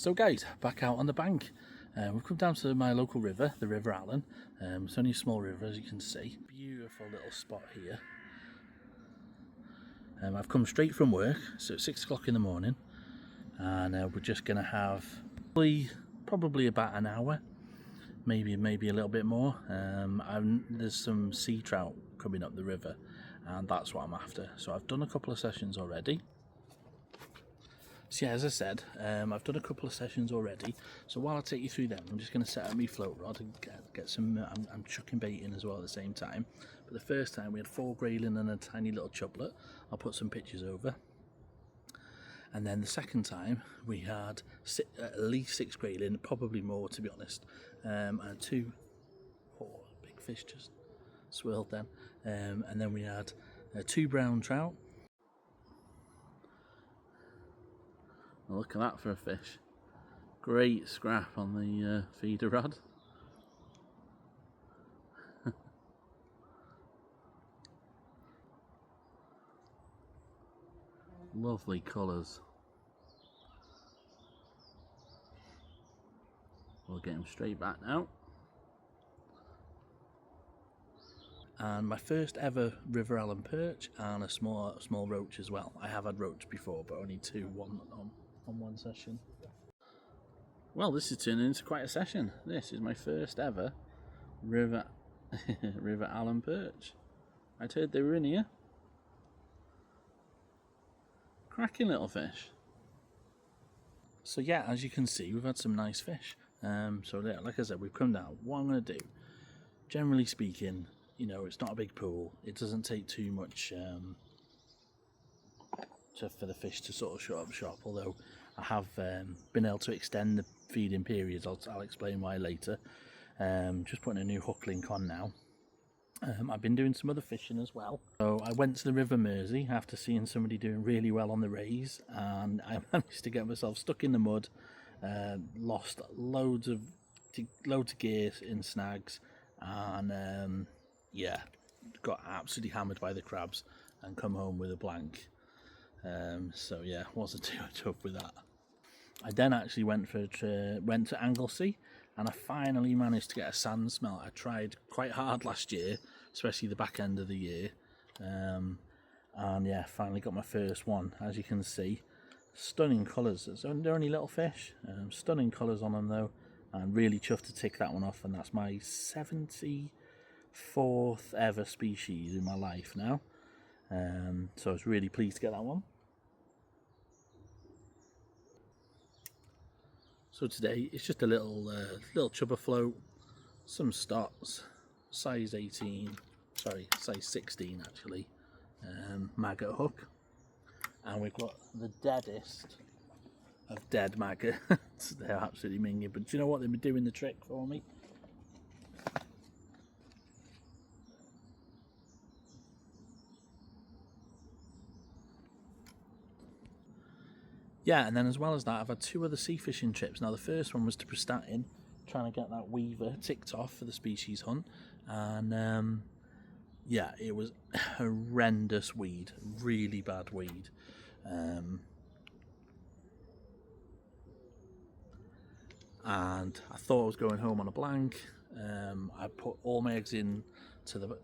So guys, back out on the bank. We've come down to my local river, the River Alyn. It's only a small river, as you can see. Beautiful little spot here. I've come straight from work, so it's 6 o'clock in the morning, and we're just going to have probably about an hour, maybe a little bit more. There's some sea trout coming up the river, and that's what I'm after. So I've done a couple of sessions already. So yeah, as I said, I've done a couple of sessions already. So while I take you through them, I'm just going to set up my float rod and get some. I'm chucking bait in as well at the same time. But the first time we had 4 grayling and a tiny little chublet. I'll put some pictures over. And then the second time we had at least 6 grayling, probably more to be honest, and 2 big fish just swirled then. And then we had 2 brown trout. Look at that for a fish. Great scrap on the feeder rod. Lovely colours. We'll get him straight back now. And my first ever River Alyn perch and a small roach as well. I have had roach before, but only 2, one on one session. Well, this is turning into quite a session. This is my first ever River Alyn perch. I'd heard they were in here. Cracking little fish. So yeah, as you can see, we've had some nice fish. So yeah, like I said, we've come down. What I'm going to do, generally speaking, you know, it's not a big pool. It doesn't take too much for the fish to sort of shut up shop. Although I have been able to extend the feeding periods. I'll explain why later. Just putting a new hook link on now. I've been doing some other fishing as well. So I went to the River Mersey after seeing somebody doing really well on the rays, and I managed to get myself stuck in the mud. Lost loads of gear in snags, and yeah, got absolutely hammered by the crabs and come home with a blank. So yeah, wasn't too tough with that. I then actually went to Anglesey, and I finally managed to get a sand smelt. I tried quite hard last year, especially the back end of the year, and yeah, finally got my first one. As you can see, stunning colours. They're only little fish, stunning colours on them though, and really chuffed to tick that one off. And that's my 74th ever species in my life now. So I was really pleased to get that one. So today it's just a little chubber float, some stots, size 16 actually, maggot hook, and we've got the deadest of dead maggots. They're absolutely minging, but do you know what? They've been doing the trick for me. Yeah, and then as well as that, I've had 2 other sea fishing trips. Now the first one was to Prestatyn, trying to get that weaver ticked off for the species hunt, and yeah, it was horrendous weed, really bad weed. And I thought I was going home on a blank. I put all my eggs in to the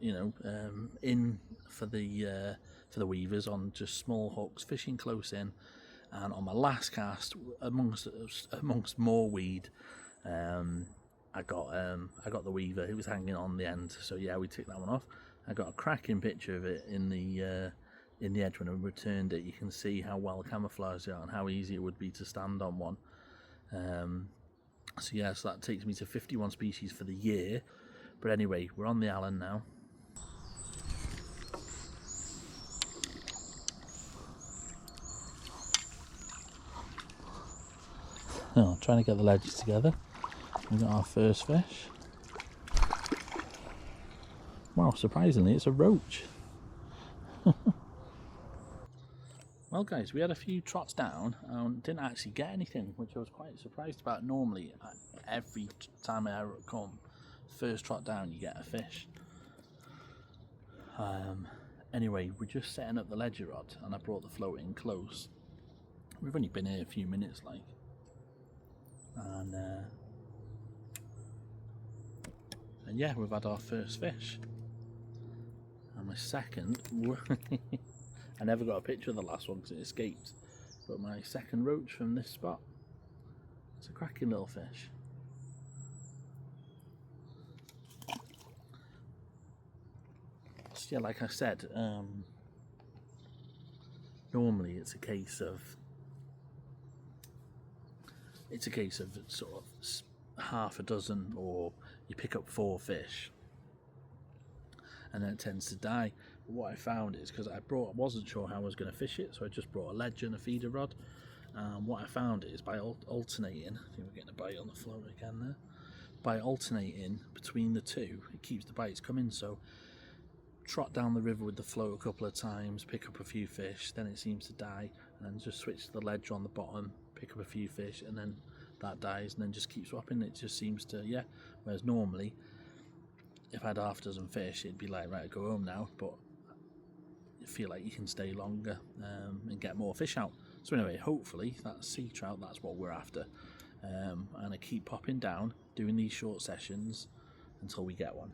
in for the weavers on just small hooks, fishing close in. And on my last cast, amongst more weed, I got the weaver. It was hanging on the end, so yeah, we took that one off. I got a cracking picture of it in the edge when I returned it. You can see how well camouflaged they are and how easy it would be to stand on one. So yeah, so that takes me to 51 species for the year. But anyway, we're on the Alyn now. Oh, trying to get the ledges together. We've got our first fish. Wow, surprisingly, it's a roach. Well, guys, we had a few trots down and didn't actually get anything, which I was quite surprised about. Normally, every time I come, first trot down, you get a fish. Anyway, we're just setting up the ledger rod, and I brought the float in close. We've only been here a few minutes, like. and yeah, we've had our first fish. And my second, I never got a picture of the last one because it escaped, but my second roach from this spot, it's a cracking little fish. So yeah, like I said, normally it's a case of sort of half a dozen, or you pick up 4 fish and then it tends to die. But what I found is, because I wasn't sure how I was going to fish it, so I just brought a ledger and a feeder rod. What I found is by alternating, I think we're getting a bite on the float again there, by alternating between the two, it keeps the bites coming. So trot down the river with the float a couple of times, pick up a few fish, then it seems to die, and then just switch to the ledger on the bottom, pick up a few fish, and then that dies, and then just keep swapping. It just seems to, yeah. Whereas normally, if I had half a dozen fish, it'd be like, right, go home now, but you feel like you can stay longer and get more fish out. So anyway, hopefully that sea trout, that's what we're after. And I keep popping down, doing these short sessions until we get one.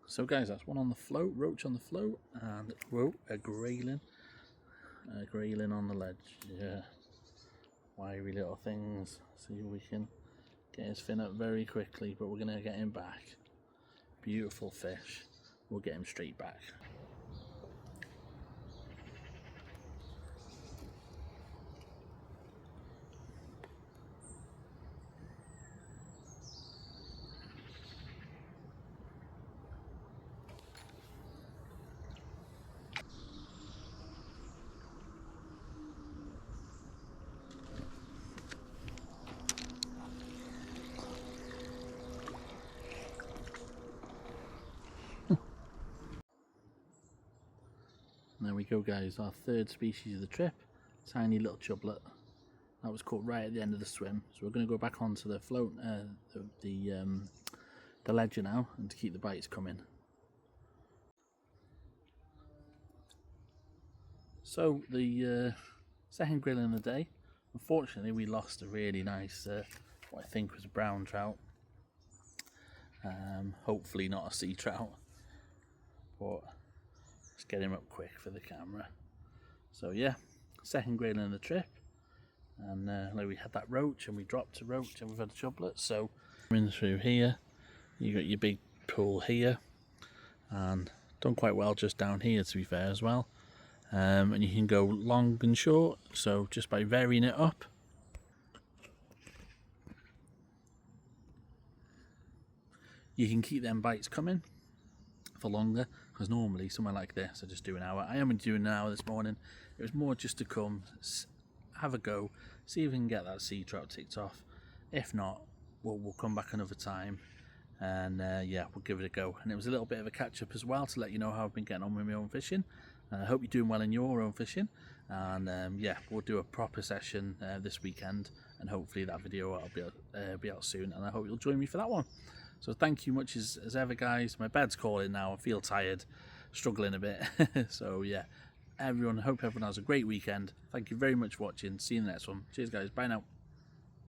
So guys, that's one on the float, roach on the float, and whoa, a grayling on the ledge. Yeah, wiry little things. See if we can get his fin up very quickly, but we're gonna get him back. Beautiful fish. We'll get him straight back. There we go guys, our third species of the trip, tiny little chublet. That was caught right at the end of the swim, so we're going to go back onto the float, the ledger now, and to keep the bites coming. So the second grill in the day, unfortunately we lost a really nice, what I think was a brown trout. Hopefully not a sea trout, but let's get him up quick for the camera. So yeah, second grill in the trip, and like we had that roach and we dropped a roach and we've had a chublet. So in through here, you got your big pool here, and done quite well just down here to be fair as well. And you can go long and short, so just by varying it up. You can keep them bites coming for longer, because normally somewhere like this I just do an hour. I am doing an hour this morning. It was more just to come, have a go, see if we can get that sea trout ticked off. If not, we'll come back another time, and yeah, we'll give it a go. And it was a little bit of a catch up as well to let you know how I've been getting on with my own fishing. I hope you're doing well in your own fishing, and yeah, we'll do a proper session this weekend, and hopefully that video will be out soon, and I hope you'll join me for that one. So thank you much as ever guys. My bed's calling now, I feel tired, struggling a bit. So yeah, hope everyone has a great weekend. Thank you very much for watching. See you in the next one. Cheers guys, bye now.